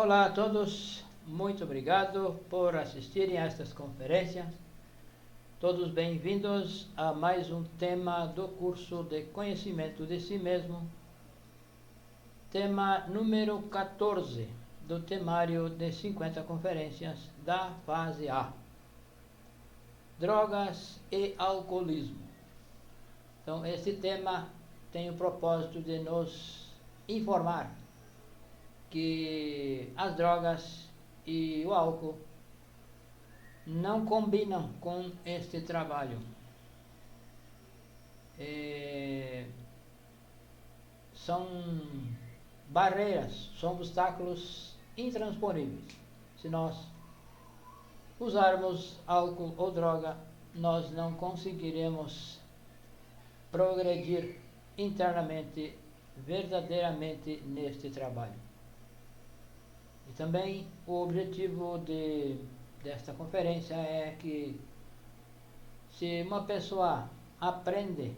Olá a todos, muito obrigado por assistirem a estas conferências. Todos bem-vindos a mais um tema do curso de Conhecimento de Si Mesmo, tema número 14 do temário de 50 conferências da fase A, drogas e alcoolismo. Então, este tema tem o propósito de nos informar que as drogas e o álcool não combinam com este trabalho. São barreiras, são obstáculos intransponíveis. Se nós usarmos álcool ou droga, nós não conseguiremos progredir internamente, verdadeiramente neste trabalho. E também o objetivo desta conferência é que, se uma pessoa aprende,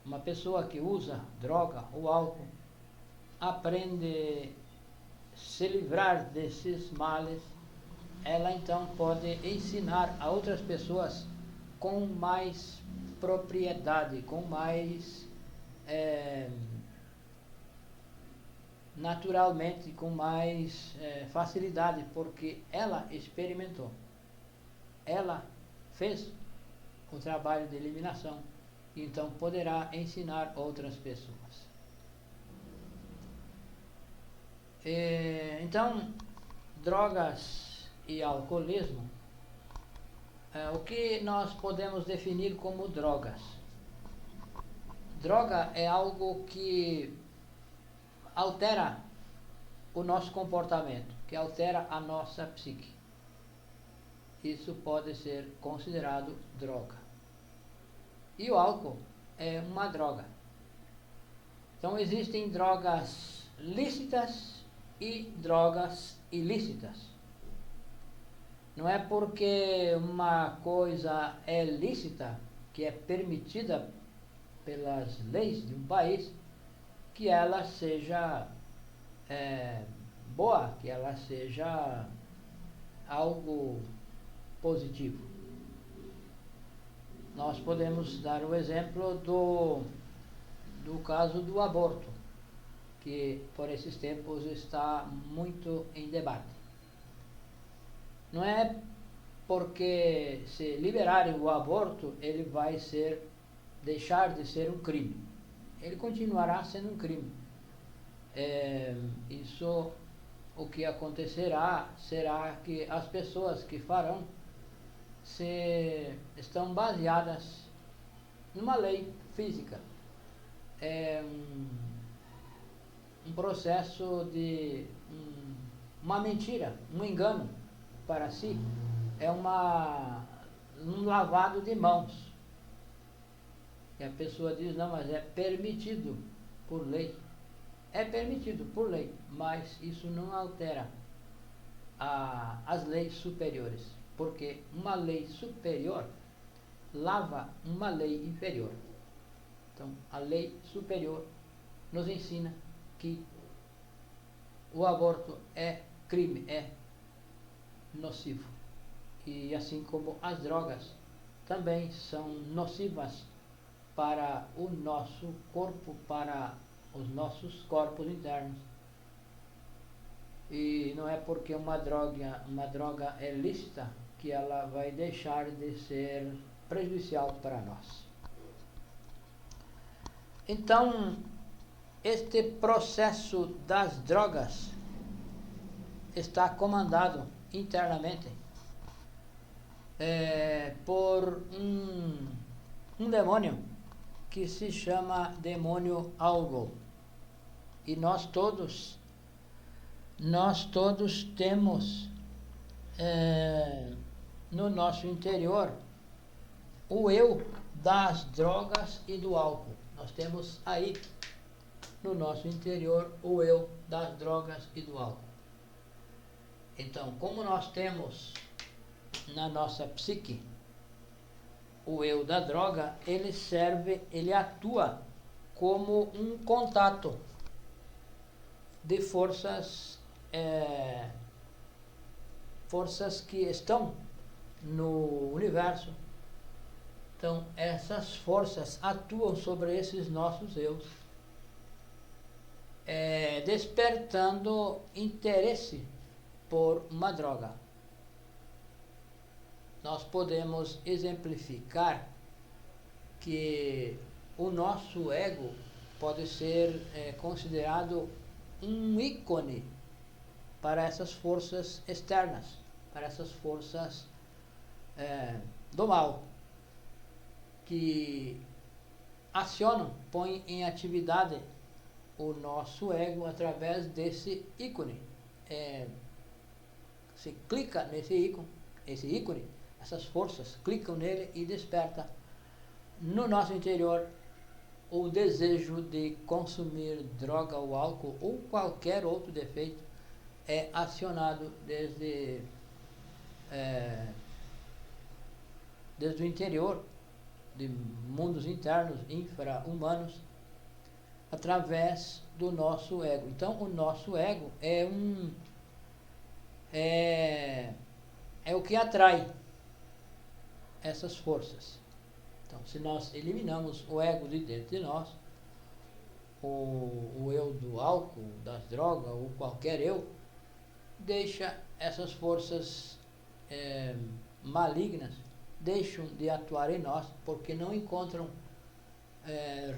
uma pessoa que usa droga ou álcool, aprende a se livrar desses males, ela então pode ensinar a outras pessoas com mais propriedade, com mais naturalmente, com mais facilidade, porque ela experimentou, ela fez o trabalho de eliminação, então poderá ensinar outras pessoas. Então, drogas e alcoolismo, o que nós podemos definir como drogas? Droga é algo que altera o nosso comportamento, que altera a nossa psique. Isso pode ser considerado droga. E o álcool é uma droga. Então existem drogas lícitas e drogas ilícitas. Não é porque uma coisa é lícita, que é permitida pelas leis de um país, que ela seja boa, que ela seja algo positivo. Nós podemos dar o exemplo do caso do aborto, que por esses tempos está muito em debate. Não é porque, se liberarem o aborto, ele vai deixar de ser um crime. Ele continuará sendo um crime. Isso, o que acontecerá será que as pessoas que farão estão baseadas numa lei física. Um processo de uma mentira, um engano para si, é um lavado de mãos. E a pessoa diz, não, mas é permitido por lei. É permitido por lei, mas isso não altera as leis superiores, porque uma lei superior lava uma lei inferior. Então, a lei superior nos ensina que o aborto é crime, é nocivo. E assim como as drogas também são nocivas para o nosso corpo, para os nossos corpos internos. E não é porque uma droga é lícita que ela vai deixar de ser prejudicial para nós. Então, este processo das drogas está comandado internamente por um demônio que se chama demônio Algol. E nós todos temos no nosso interior o eu das drogas e do álcool. Nós temos aí no nosso interior o eu das drogas e do álcool. Então, como nós temos na nossa psique o eu da droga, ele atua como um contato de forças forças que estão no universo. Então, essas forças atuam sobre esses nossos eus, despertando interesse por uma droga. Nós podemos exemplificar que o nosso ego pode ser considerado um ícone para essas forças externas, para essas forças do mal, que acionam, põem em atividade o nosso ego através desse ícone. Você clica nesse ícone, essas forças clicam nele e desperta no nosso interior o desejo de consumir droga ou álcool ou qualquer outro defeito é acionado desde o interior, de mundos internos, infra-humanos, através do nosso ego. Então, o nosso ego é o que atrai essas forças. Então, se nós eliminamos o ego de dentro de nós, o eu do álcool, das drogas ou qualquer eu, deixa essas forças malignas, deixam de atuar em nós, porque não encontram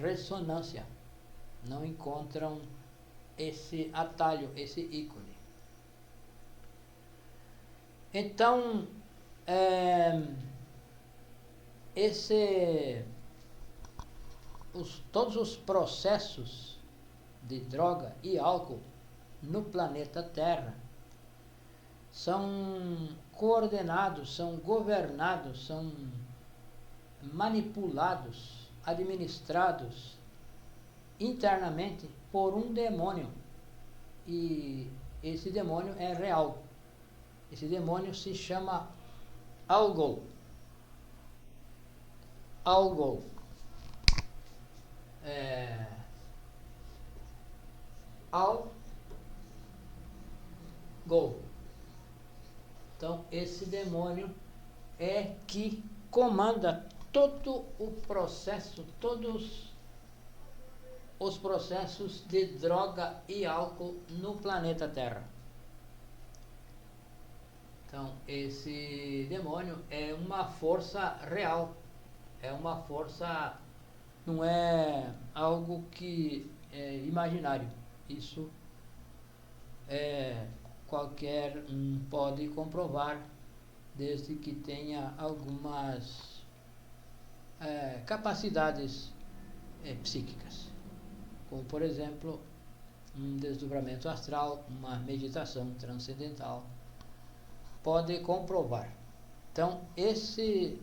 ressonância, não encontram esse atalho, esse ícone. Então, todos os processos de droga e álcool no planeta Terra são coordenados, são governados, são manipulados, administrados internamente por um demônio. E esse demônio é real. Esse demônio se chama Algol. Algol. Algol. Então, esse demônio é que comanda todo o processo, todos os processos de droga e álcool no planeta Terra. Então, esse demônio é uma força real, é uma força, não é algo que é imaginário. Isso qualquer um pode comprovar, desde que tenha algumas capacidades psíquicas, como por exemplo um desdobramento astral, uma meditação transcendental, pode comprovar. Então,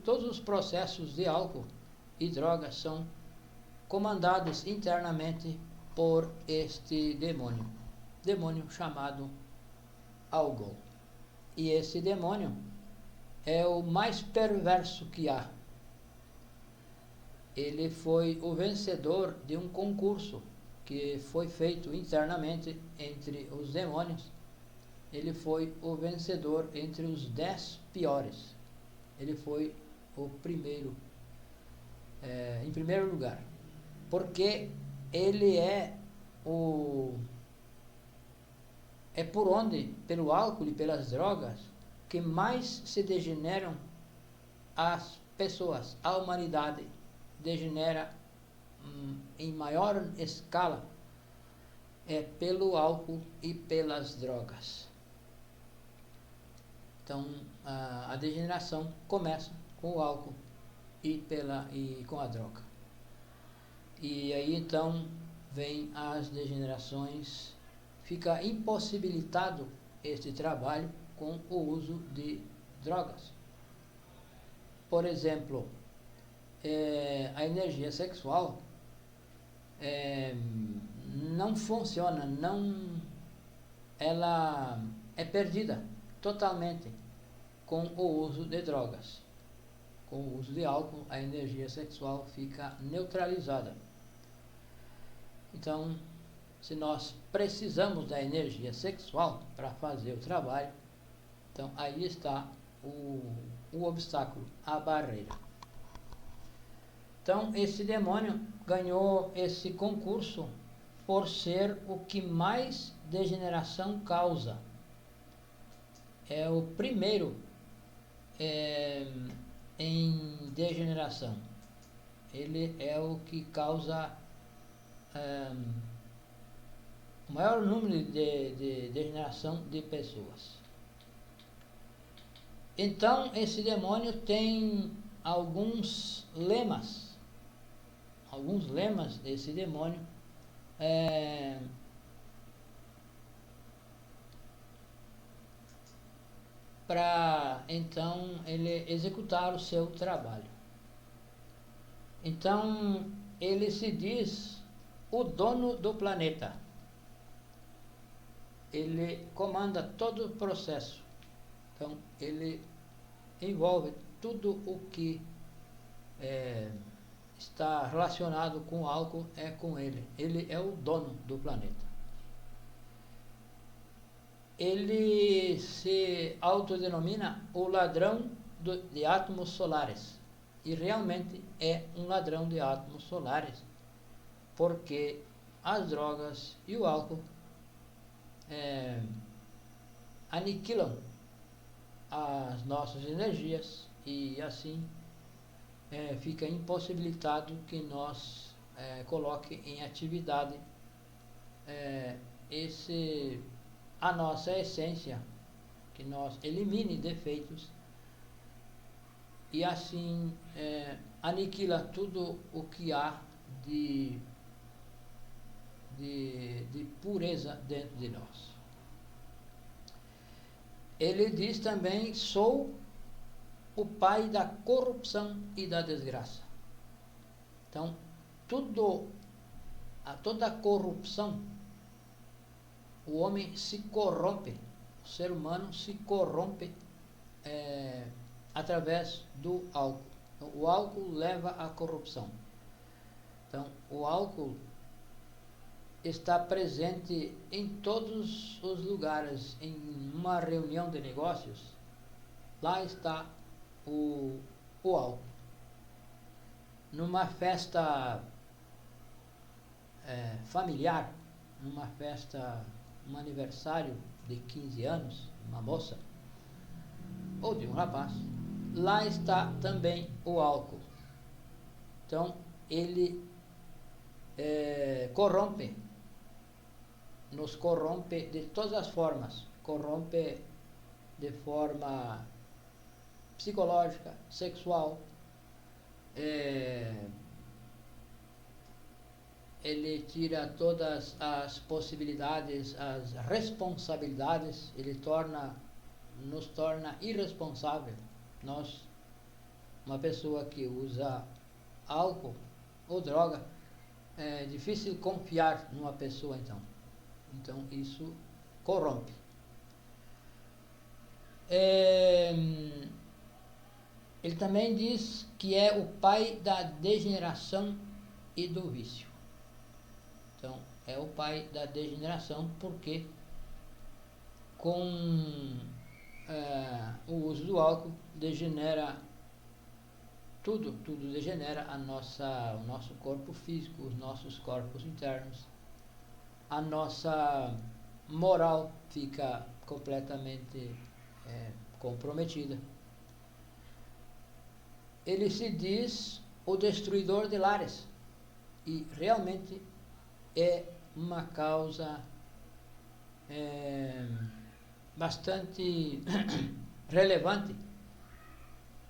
todos os processos de álcool e drogas são comandados internamente por este demônio chamado Algol. E esse demônio é o mais perverso que há. Ele foi o vencedor de um concurso que foi feito internamente entre os demônios. Ele foi o vencedor entre os 10 piores. Ele foi o primeiro, em primeiro lugar, porque ele é por onde, pelo álcool e pelas drogas, que mais se degeneram as pessoas, a humanidade degenera em maior escala pelo álcool e pelas drogas. Então, a degeneração começa com o álcool e com a droga. E aí, então, vem as degenerações, fica impossibilitado este trabalho com o uso de drogas. Por exemplo, a energia sexual não funciona, ela é perdida totalmente com o uso de drogas. Com o uso de álcool, a energia sexual fica neutralizada. Então, se nós precisamos da energia sexual para fazer o trabalho, então aí está o obstáculo, a barreira. Então esse demônio ganhou esse concurso por ser o que mais degeneração causa. É o primeiro em degeneração. Ele é o que causa o maior número de degeneração de pessoas. Então esse demônio tem alguns lemas desse demônio para então ele executar o seu trabalho. Então ele se diz o dono do planeta. Ele comanda todo o processo. Então ele envolve tudo o que está relacionado com o álcool, é com ele. Ele é o dono do planeta. Ele se autodenomina o ladrão de átomos solares. E realmente é um ladrão de átomos solares, porque as drogas e o álcool aniquilam as nossas energias e assim fica impossibilitado que nós coloque em atividade a nossa essência, que nós elimine defeitos e assim aniquila tudo o que há de pureza dentro de nós. Ele diz também: sou o pai da corrupção e da desgraça. Então, toda corrupção, o homem se corrompe, o ser humano se corrompe através do álcool. Então, o álcool leva à corrupção. Então, o álcool está presente em todos os lugares. Em uma reunião de negócios, lá está o álcool. Numa festa familiar, numa festa, um aniversário de 15 anos, uma moça ou de um rapaz, lá está também o álcool. Então ele nos corrompe de todas as formas, corrompe de forma psicológica, sexual, ele tira todas as possibilidades, as responsabilidades, ele nos torna irresponsável. Uma pessoa que usa álcool ou droga, é difícil confiar numa pessoa então isso corrompe. Ele também diz que é o pai da degeneração e do vício. Então, é o pai da degeneração porque com o uso do álcool degenera tudo degenera o nosso corpo físico, os nossos corpos internos, a nossa moral fica completamente comprometida. Ele se diz o destruidor de lares e realmente é uma causa bastante relevante,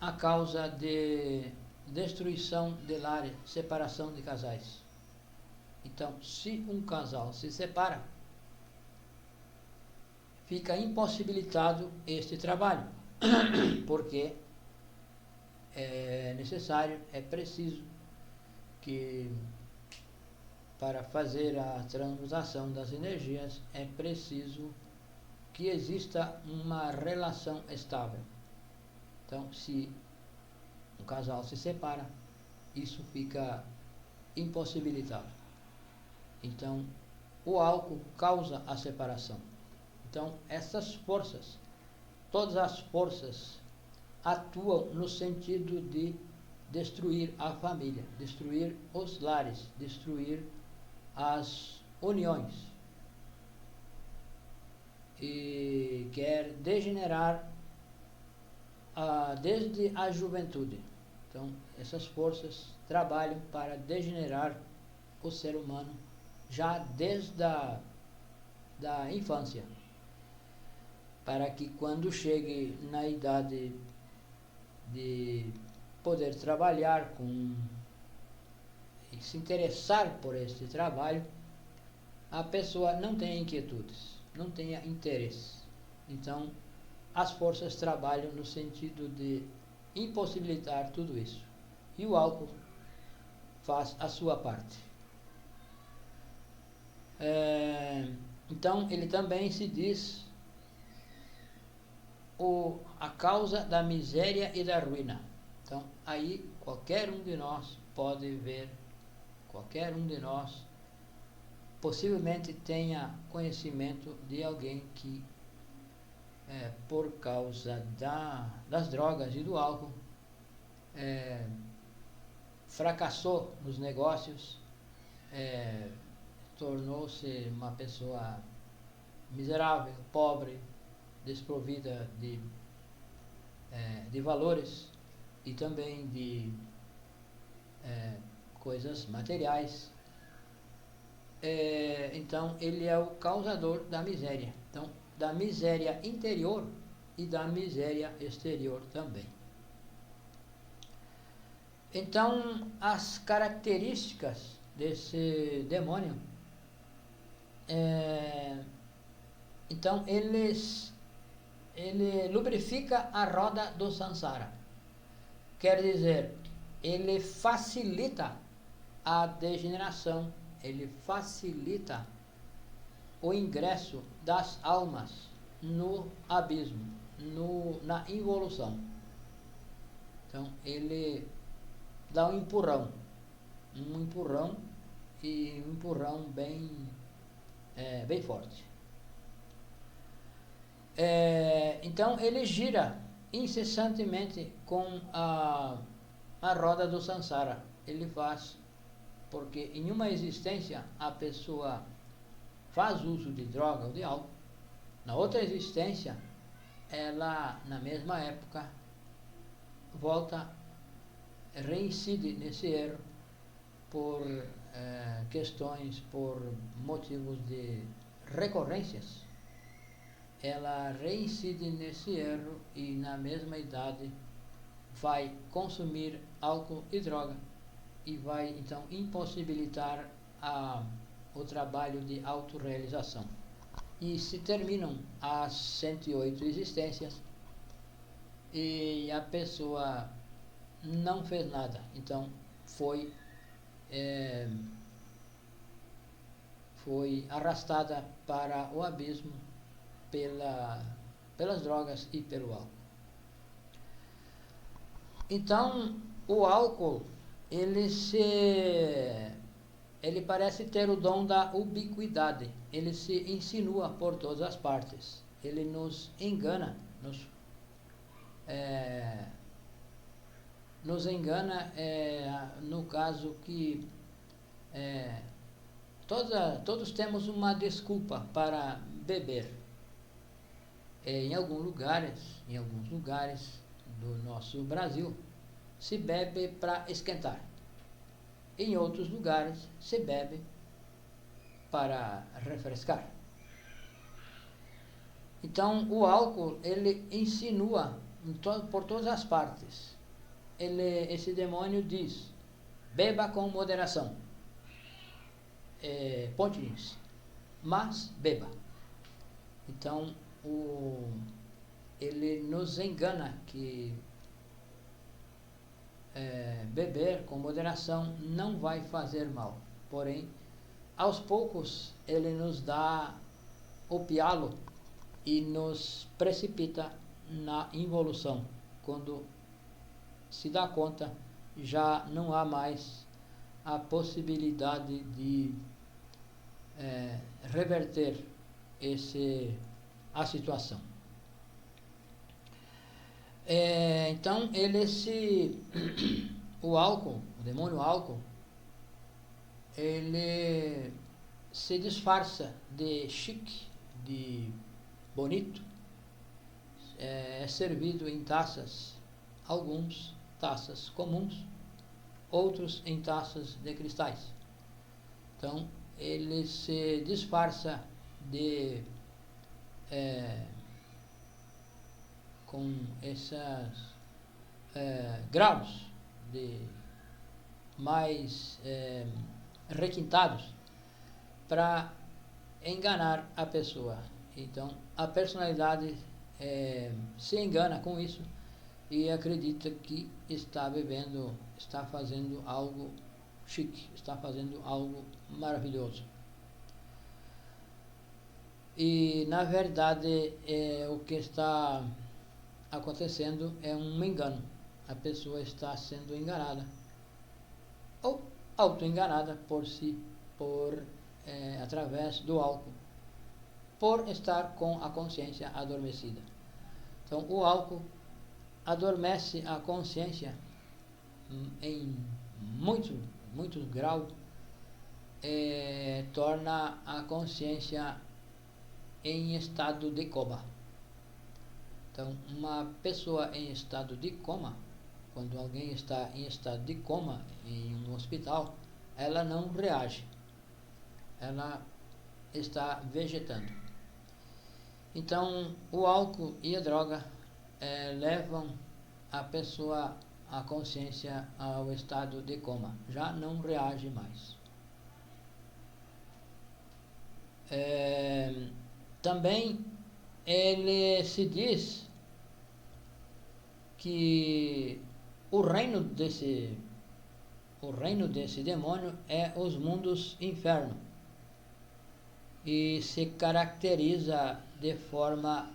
a causa de destruição de lares, separação de casais. Então, se um casal se separa, fica impossibilitado este trabalho, porque é necessário, é preciso que, para fazer a transmutação das energias, é preciso que exista uma relação estável. Então, se um casal se separa, isso fica impossibilitado. Então, o álcool causa a separação. Então, essas forças, todas as forças atuam no sentido de destruir a família, destruir os lares, destruir as uniões. E quer degenerar desde a juventude. Então, essas forças trabalham para degenerar o ser humano já desde a da infância, para que quando chegue na idade de poder trabalhar e se interessar por este trabalho, a pessoa não tenha inquietudes, não tenha interesse. Então, as forças trabalham no sentido de impossibilitar tudo isso. E o álcool faz a sua parte. Então, ele também se diz a causa da miséria e da ruína. Então, aí qualquer um de nós pode ver, qualquer um de nós possivelmente tenha conhecimento de alguém que, por causa das drogas e do álcool, fracassou nos negócios, tornou-se uma pessoa miserável, pobre, desprovida de valores e também de coisas materiais. Então, ele é o causador da miséria. Então, da miséria interior e da miséria exterior também. Então, as características desse demônio, então ele lubrifica a roda do samsara. Quer dizer, ele facilita a degeneração, ele facilita o ingresso das almas no abismo, na involução. Então, ele dá um empurrão e um empurrão bem forte. Então, ele gira incessantemente com a roda do samsara. Ele faz, porque em uma existência a pessoa faz uso de droga ou de álcool, na outra existência ela, na mesma época, reincide nesse erro por questões, por motivos de recorrências. Ela reincide nesse erro e na mesma idade vai consumir álcool e droga e vai então impossibilitar o trabalho de autorrealização. E se terminam as 108 existências e a pessoa não fez nada, então foi arrastada para o abismo pelas drogas e pelo álcool. Então, o álcool, ele parece ter o dom da ubiquidade, ele se insinua por todas as partes, ele nos engana, no caso que todos temos uma desculpa para beber. Em alguns lugares do nosso Brasil se bebe para esquentar. Em outros lugares se bebe para refrescar. Então, o álcool, ele insinua por todas as partes. Esse demônio diz: beba com moderação, continue-se, mas beba. Então, ele nos engana que beber com moderação não vai fazer mal. Porém, aos poucos, ele nos dá o pialo e nos precipita na involução. Quando se dá conta, já não há mais a possibilidade de reverter a situação. Então, o álcool, o demônio álcool, ele se disfarça de chique, de bonito, é servido em taças, alguns taças comuns, outros em taças de cristais. Então, ele se disfarça de com esses graus de mais requintados para enganar a pessoa. Então, a personalidade se engana com isso e acredita que está bebendo, está fazendo algo chique, está fazendo algo maravilhoso. E, na verdade, o que está acontecendo é um engano. A pessoa está sendo enganada ou auto-enganada através do álcool, por estar com a consciência adormecida. Então, o álcool adormece a consciência em muito grau, torna a consciência em estado de coma. Então, uma pessoa em estado de coma, quando alguém está em estado de coma em um hospital, ela não reage, ela está vegetando. Então, o álcool e a droga levam a pessoa, a consciência, ao estado de coma, já não reage mais. Também ele se diz que o reino desse demônio é os mundos inferno e se caracteriza de forma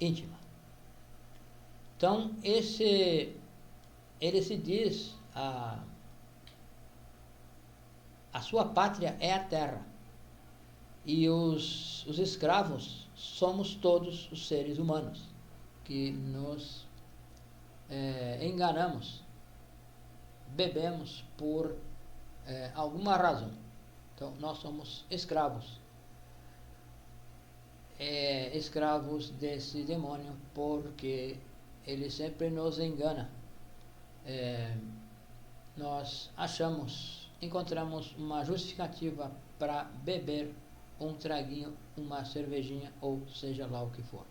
íntima. Então, ele se diz a sua pátria é a terra e os escravos somos todos os seres humanos que nos enganamos, bebemos por alguma razão. Então, nós somos escravos desse demônio, porque ele sempre nos engana. Nós encontramos uma justificativa para beber um traguinho, uma cervejinha, ou seja lá o que for.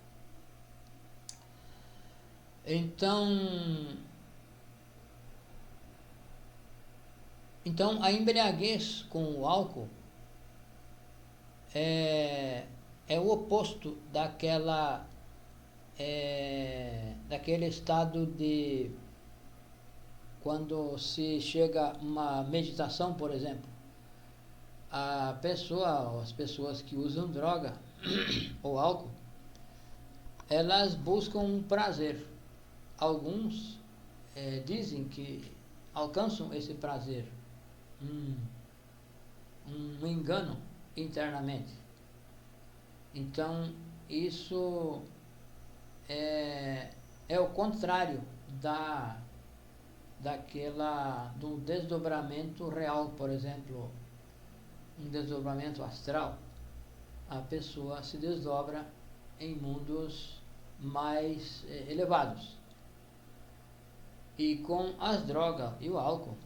Então a embriaguez com o álcool é o oposto daquele estado de quando se chega a uma meditação, por exemplo. As pessoas que usam droga ou álcool, elas buscam um prazer. Alguns dizem que alcançam esse prazer, um engano internamente. Então, isso é o contrário do desdobramento real, por exemplo, um desdobramento astral. A pessoa se desdobra em mundos mais elevados. E com as drogas e o álcool,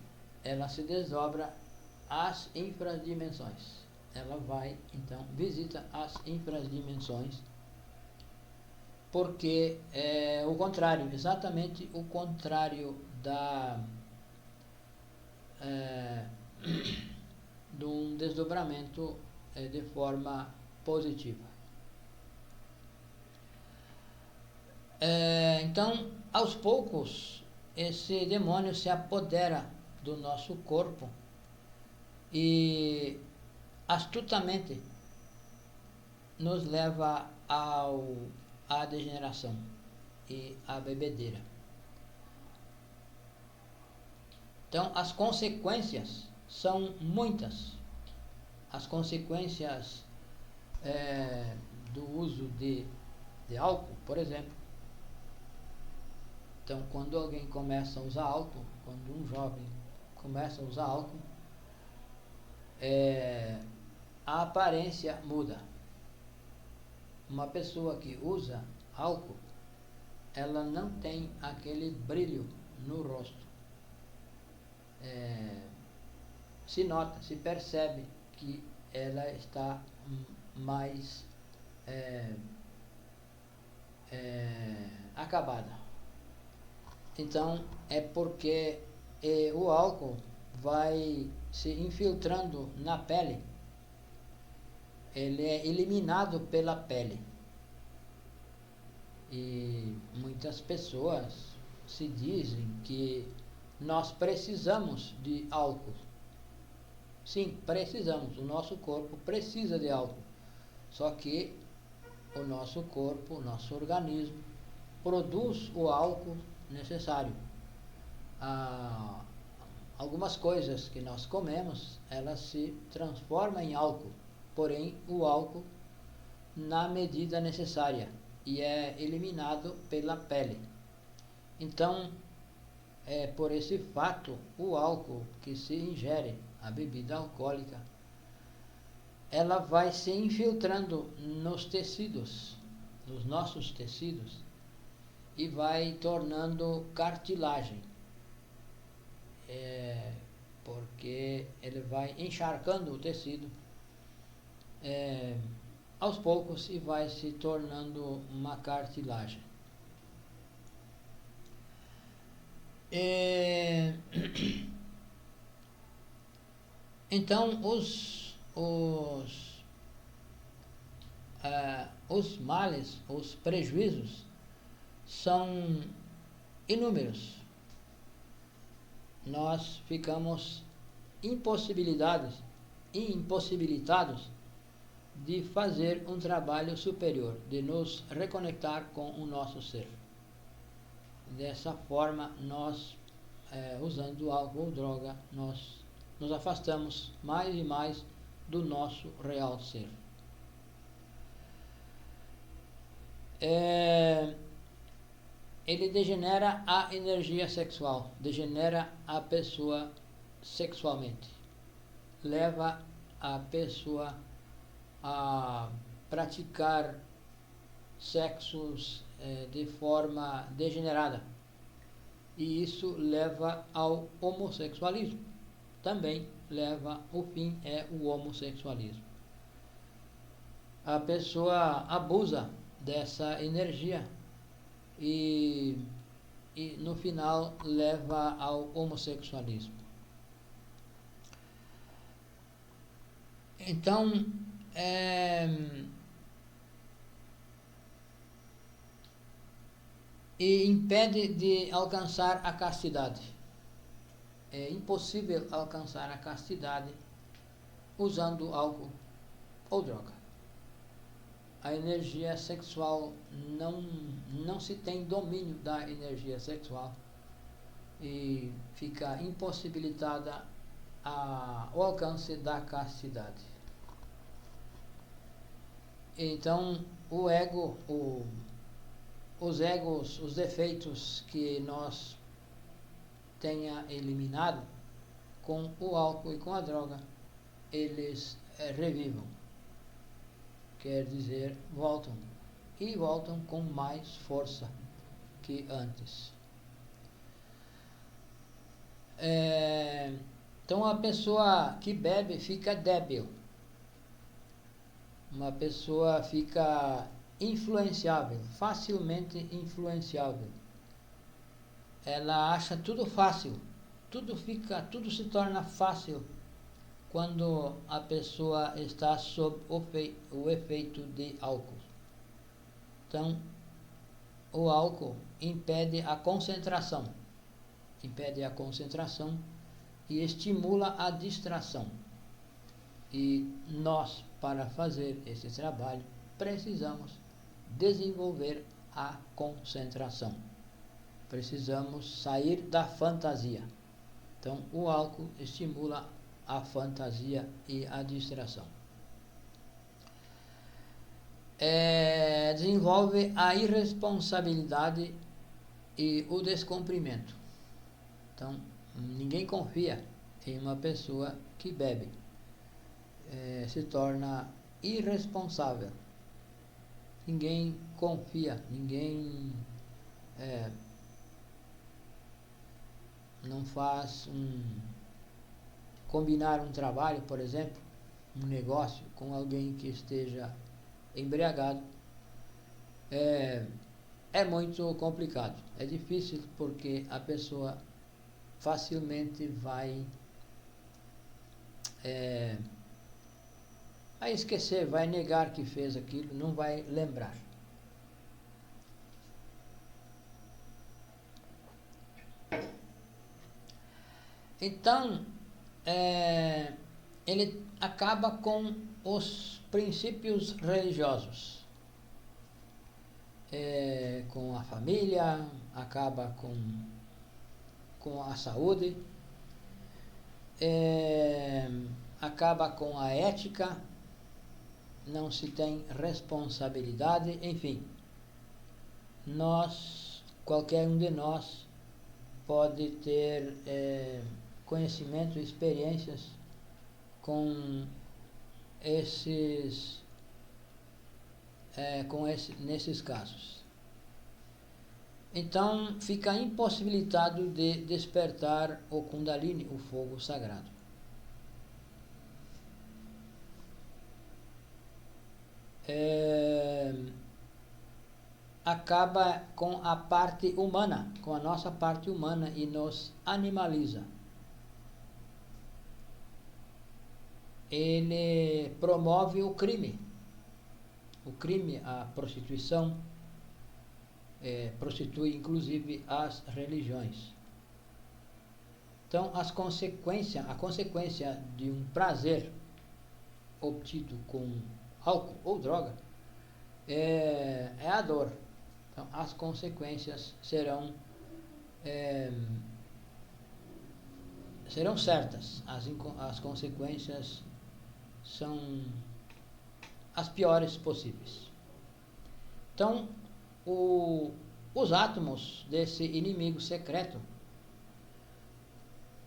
ela se desdobra às infradimensões. Ela vai, então, visita as infradimensões, porque é o contrário, exatamente o contrário de um desdobramento de forma positiva. Então, aos poucos, esse demônio se apodera do nosso corpo e astutamente nos leva à degeneração e à bebedeira. Então, as consequências são muitas as consequências do uso de álcool, por exemplo. Então, quando alguém começa a usar álcool, quando um jovem começa a usar álcool, a aparência muda. Uma pessoa que usa álcool, ela não tem aquele brilho no rosto. Se nota, se percebe que ela está mais acabada. Então, é porque o álcool vai se infiltrando na pele. Ele é eliminado pela pele. E muitas pessoas se dizem que nós precisamos de álcool. Sim, precisamos. O nosso corpo precisa de álcool. Só que o nosso corpo, o nosso organismo, produz o álcool necessário. Algumas coisas que nós comemos, elas se transformam em álcool. Porém, o álcool na medida necessária e é eliminado pela pele. Então, por esse fato, o álcool que se ingere, a bebida alcoólica, ela vai se infiltrando nos tecidos, nos nossos tecidos, e vai tornando cartilagem, porque ele vai encharcando o tecido aos poucos e vai se tornando uma cartilagem. Então, os males, os prejuízos são inúmeros. Nós ficamos impossibilitados de fazer um trabalho superior, de nos reconectar com o nosso ser. Dessa forma, nós, usando álcool ou droga, nós nos afastamos mais e mais do nosso real ser. Ele degenera a energia sexual, degenera a pessoa sexualmente, leva a pessoa a praticar sexos de forma degenerada, e isso leva ao homossexualismo. Também leva, o fim é o homossexualismo. A pessoa abusa dessa energia e no final leva ao homossexualismo. Então, e impede de alcançar a castidade. É impossível alcançar a castidade usando álcool ou droga. A energia sexual não se tem domínio da energia sexual e fica impossibilitada o alcance da castidade. Então, o ego, os egos, os defeitos que nós tenha eliminado com o álcool e com a droga, eles revivam. Quer dizer, voltam. E voltam com mais força que antes. Então, a pessoa que bebe fica débil. Uma pessoa fica influenciável, facilmente influenciável. Ela acha tudo fácil, tudo se torna fácil quando a pessoa está sob o efeito de álcool. Então, o álcool impede a concentração e estimula a distração. E nós, para fazer esse trabalho, precisamos desenvolver a concentração. Precisamos sair da fantasia. Então, o álcool estimula a fantasia e a distração. Desenvolve a irresponsabilidade e o descumprimento. Então, ninguém confia em uma pessoa que bebe. Se torna irresponsável. Ninguém confia, ninguém não faz combinar um trabalho, por exemplo, um negócio com alguém que esteja embriagado. É muito complicado, é difícil, porque a pessoa facilmente vai esquecer, vai negar que fez aquilo, não vai lembrar. Então, ele acaba com os princípios religiosos, com a família, acaba com a saúde, acaba com a ética, não se tem responsabilidade, enfim. Qualquer um de nós pode ter conhecimento e experiências com nesses casos. Então, fica impossibilitado de despertar o Kundalini, o fogo sagrado. Acaba com a parte humana, com a nossa parte humana, e nos animaliza. Ele promove o crime, a prostituição, prostitui inclusive as religiões. Então, a consequência de um prazer obtido com álcool ou droga é a dor. Então, as consequências serão certas. As consequências são as piores possíveis. Então, os átomos desse inimigo secreto,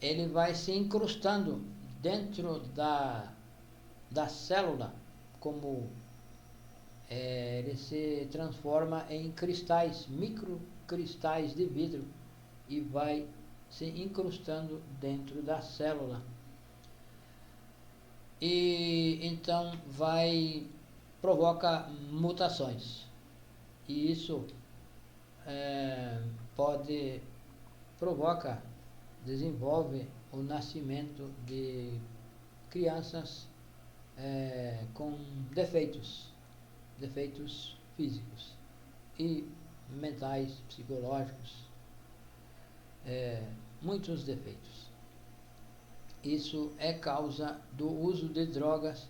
ele vai se incrustando dentro da célula, como ele se transforma em cristais, microcristais de vidro, e vai se incrustando dentro da célula. E então provoca mutações. E isso desenvolve o nascimento de crianças com defeitos físicos e mentais, psicológicos, muitos defeitos. Isso é causa do uso de drogas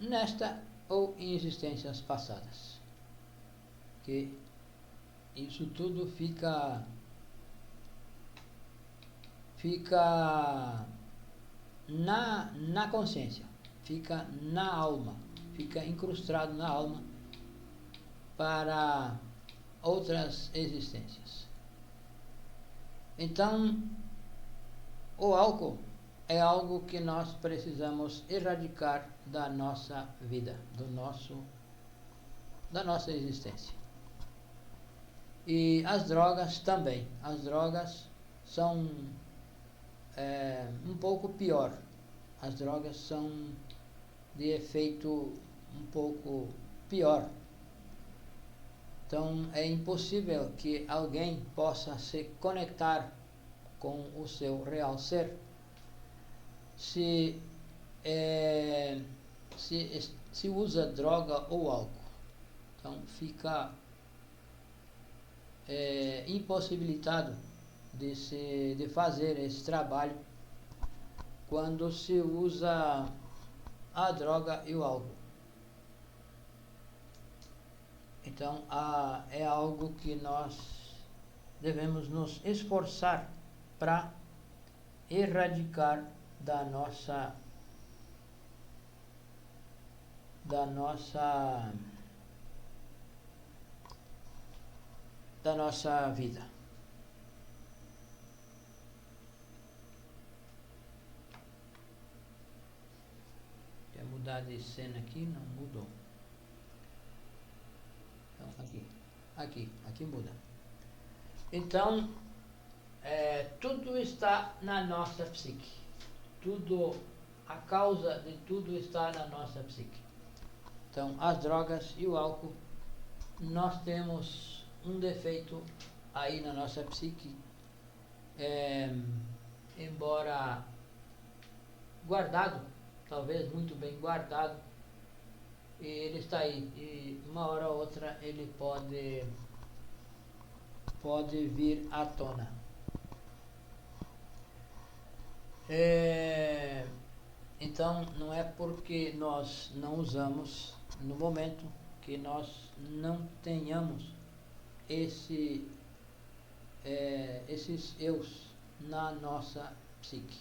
nesta ou em existências passadas. Que isso tudo fica na consciência, fica na alma, fica incrustado na alma para outras existências. Então, o álcool é algo que nós precisamos erradicar da nossa vida, da nossa existência. E as drogas também. As drogas são um pouco pior. As drogas são de efeito um pouco pior. Então, é impossível que alguém possa se conectar com o seu real ser se usa droga ou álcool. Então, fica impossibilitado de fazer esse trabalho quando se usa a droga e o álcool. Então, é algo que nós devemos nos esforçar para erradicar da nossa da nossa da nossa vida. Quer mudar de cena aqui? Não mudou. Então aqui muda. Então, tudo está na nossa psique. A causa de tudo está na nossa psique. Então, as drogas e o álcool, nós temos um defeito aí na nossa psique, embora guardado, talvez muito bem guardado, e ele está aí, e uma hora ou outra ele pode vir à tona. Então, não é porque nós não usamos no momento que nós não tenhamos esses eus na nossa psique.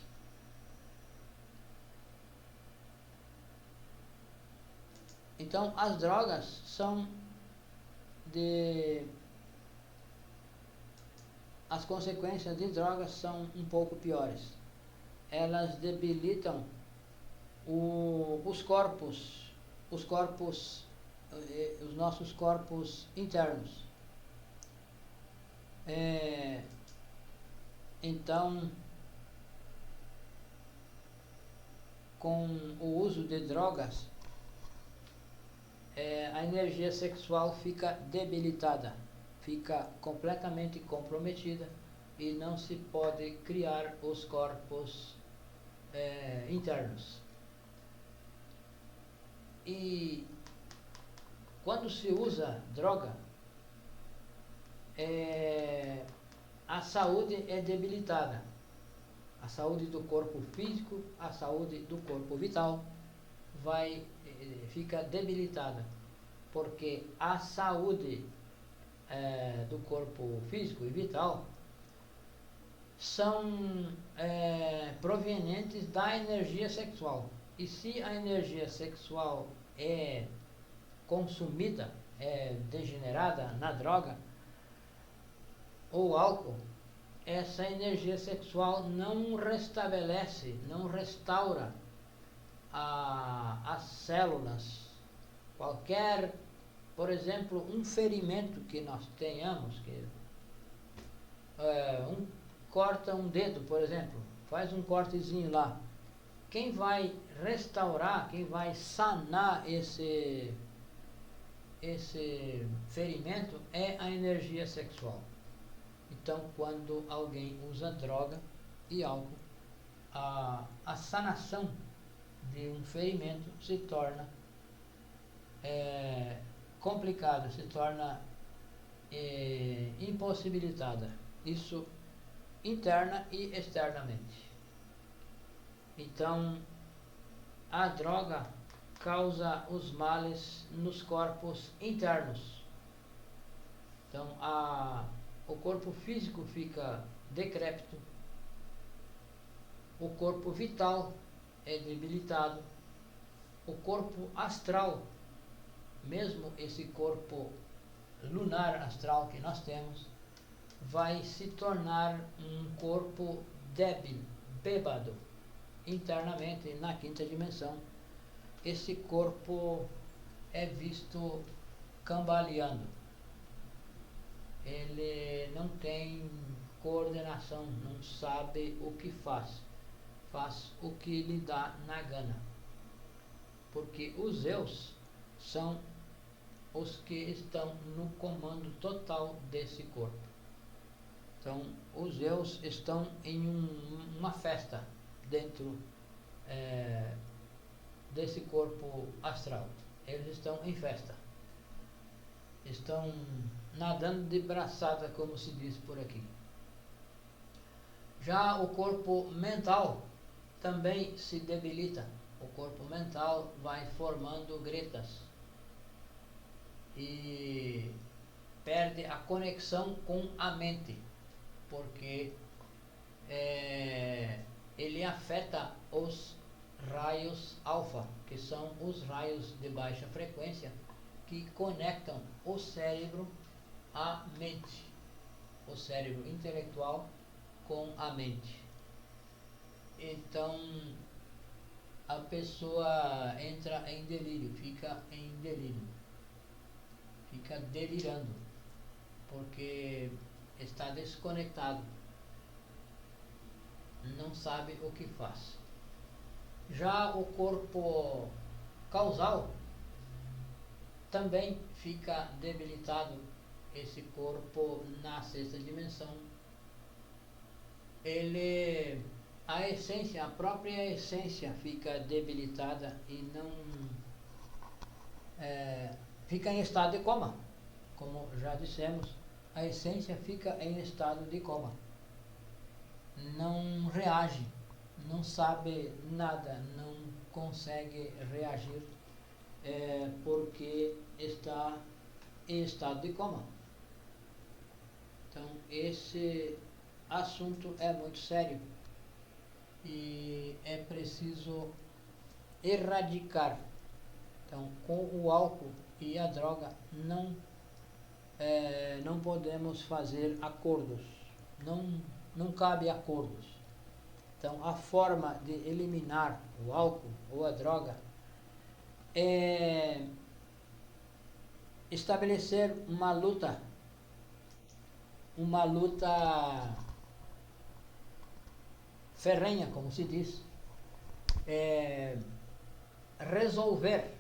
Então, as drogas as consequências de drogas são um pouco piores. Elas debilitam os nossos corpos internos. Então, com o uso de drogas, a energia sexual fica debilitada, fica completamente comprometida e não se pode criar os corpos internos. E quando se usa droga, a saúde é debilitada. A saúde do corpo físico, a saúde do corpo vital fica debilitada, porque a saúde do corpo físico e vital são provenientes da energia sexual. E se a energia sexual é consumida, degenerada na droga ou álcool, essa energia sexual não restabelece, não restaura as células. Qualquer, por exemplo, um ferimento que nós tenhamos, corta um dedo, por exemplo, faz um cortezinho lá. Quem vai restaurar, quem vai sanar esse ferimento é a energia sexual. Então, quando alguém usa droga e álcool, a sanação de um ferimento se torna complicada, se torna impossibilitada. Isso interna e externamente. Então, a droga causa os males nos corpos internos. Então, o corpo físico fica decrépito, o corpo vital é debilitado, o corpo astral, mesmo esse corpo lunar astral que nós temos, vai se tornar um corpo débil, bêbado, internamente na quinta dimensão. Esse corpo é visto cambaleando. Ele não tem coordenação, não sabe o que faz o que lhe dá na gana, porque os eus são os que estão no comando total desse corpo. Então, os eus estão em uma festa dentro desse corpo astral. Eles estão em festa, estão nadando de braçada, como se diz por aqui. Já o corpo mental também se debilita. O corpo mental vai formando gretas e perde a conexão com a mente, porque ele afeta os raios alfa, que são os raios de baixa frequência que conectam o cérebro à mente, o cérebro intelectual com a mente. Então a pessoa entra em delírio, fica em delírio, fica delirando, porque está desconectado, não sabe o que faz. Já o corpo causal também fica debilitado. Esse corpo na sexta dimensão, a essência, a própria essência fica debilitada e não fica em estado de coma. Como já dissemos, a essência fica em estado de coma. Não reage, não sabe nada, não consegue reagir, porque está em estado de coma. Então, esse assunto é muito sério e é preciso erradicar. Então, com o álcool e a droga não podemos fazer acordos, não cabe acordos. Então, a forma de eliminar o álcool ou a droga é estabelecer uma luta ferrenha, como se diz, resolver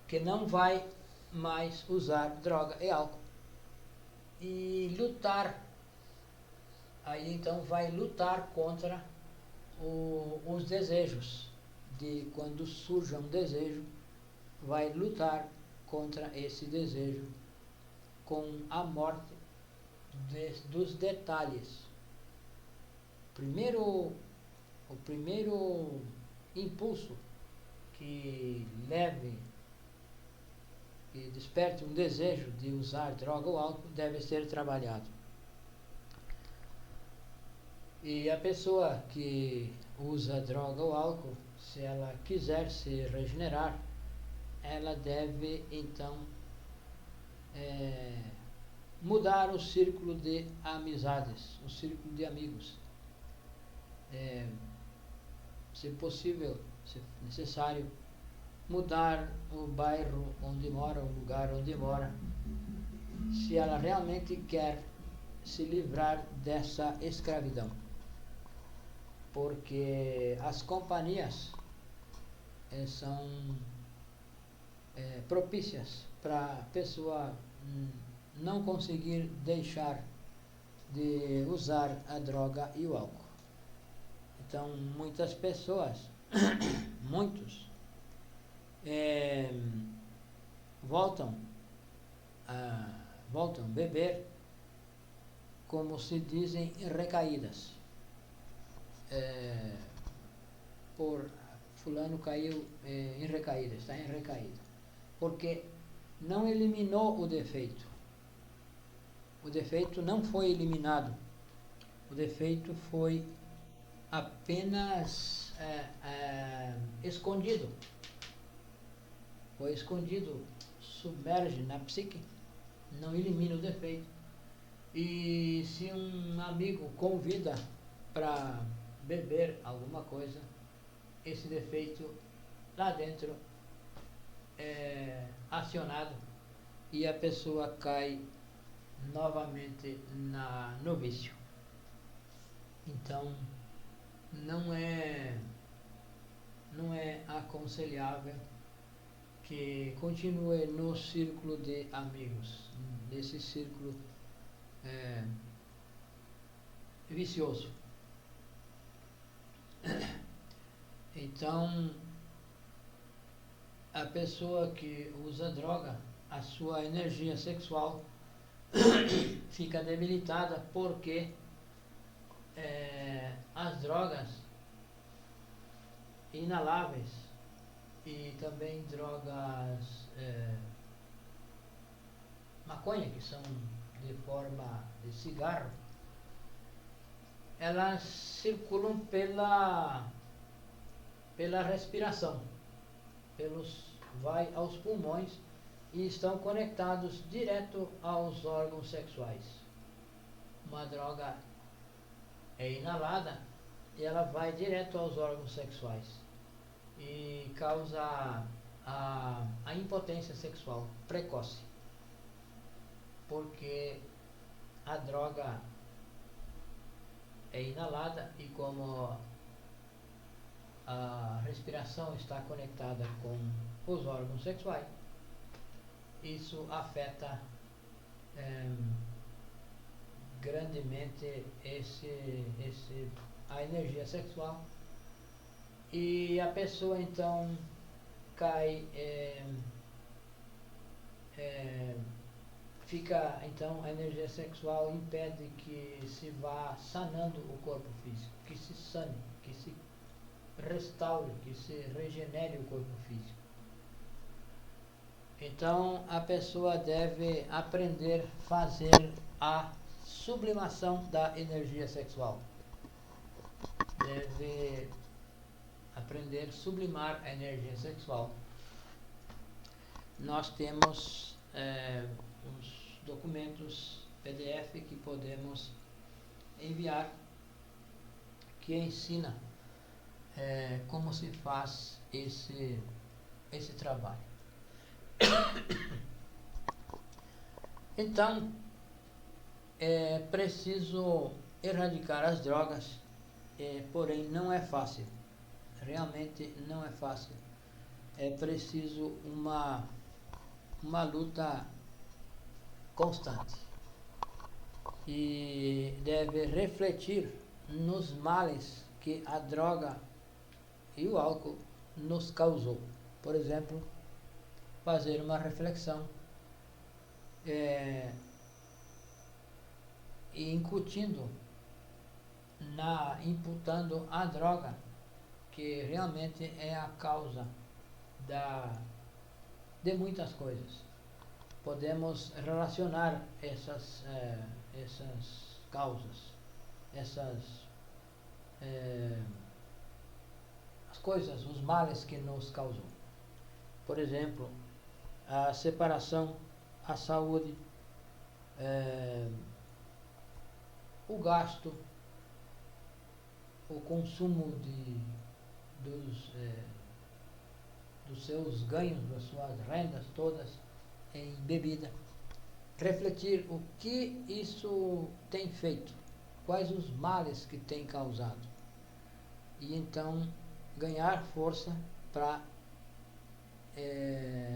que não vai mais usar droga e álcool e lutar. Aí então vai lutar contra os desejos. De quando surja um desejo, vai lutar contra esse desejo com a morte dos detalhes. O primeiro impulso que desperte um desejo de usar droga ou álcool deve ser trabalhado. E a pessoa que usa droga ou álcool, se ela quiser se regenerar, ela deve então mudar o círculo de amizades, o círculo de amigos. Se possível, se necessário, mudar o bairro onde mora, o lugar onde mora, se ela realmente quer se livrar dessa escravidão. Porque as companhias são propícias para a pessoa não conseguir deixar de usar a droga e o álcool. Então, muitas pessoas, muitos, voltam a beber, como se dizem, recaídas. Por fulano caiu em recaída, está em recaída, porque não eliminou o defeito. O defeito não foi eliminado, o defeito foi apenas escondido. Foi escondido, submerge na psique, não elimina o defeito. E se um amigo convida para beber alguma coisa, esse defeito lá dentro é acionado e a pessoa cai novamente no vício. Então, não é aconselhável que continue no círculo de amigos, nesse círculo vicioso. Então, a pessoa que usa droga, a sua energia sexual fica debilitada porque as drogas inaláveis e também drogas maconha, que são de forma de cigarro, elas circulam pela respiração, vai aos pulmões e estão conectados direto aos órgãos sexuais. Uma droga é inalada e ela vai direto aos órgãos sexuais e causa a impotência sexual precoce, porque a droga é inalada e como a respiração está conectada com os órgãos sexuais, isso afeta grandemente a energia sexual, e a pessoa então cai, fica, então a energia sexual impede que se vá sanando o corpo físico, que se sane, que se restaure, que se regenere o corpo físico. Então a pessoa deve aprender a fazer a sublimação da energia sexual. Deve aprender a sublimar a energia sexual. Nós temos uns documentos PDF que podemos enviar, que ensina como se faz esse trabalho. Então, é preciso erradicar as drogas, porém não é fácil, realmente não é fácil. É preciso uma luta constante e deve refletir nos males que a droga e o álcool nos causou. Por exemplo, fazer uma reflexão e imputando a droga, que realmente é a causa de muitas coisas. Podemos relacionar essas causas, as coisas, os males que nos causou. Por exemplo, a separação, a saúde, o gasto, o consumo dos seus ganhos, das suas rendas todas em bebida. Refletir o que isso tem feito, quais os males que tem causado, e então ganhar força para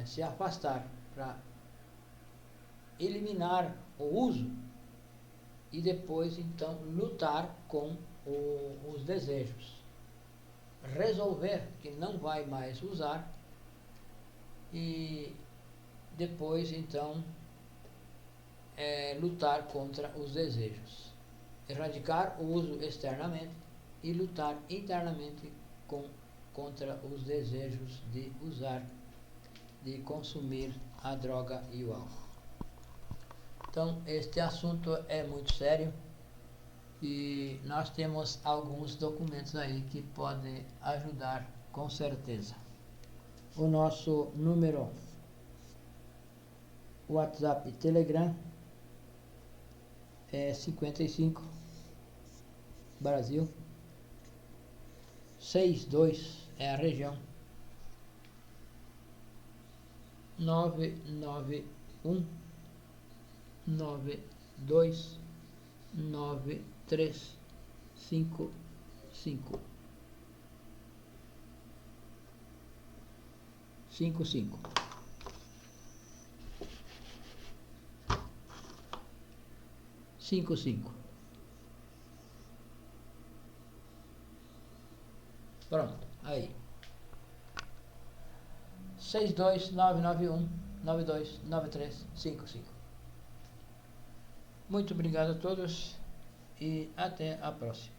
se afastar, para eliminar o uso e depois então lutar com os desejos, resolver que não vai mais usar e depois então lutar contra os desejos, erradicar o uso externamente e lutar internamente contra os desejos de usar, de consumir a droga e o álcool. Então, este assunto é muito sério e nós temos alguns documentos aí que podem ajudar com certeza. O nosso número WhatsApp e Telegram é 55 Brasil 62 é a região 991 92 9355 55. Pronto, aí 62991929355. Muito obrigado a todos e até a próxima.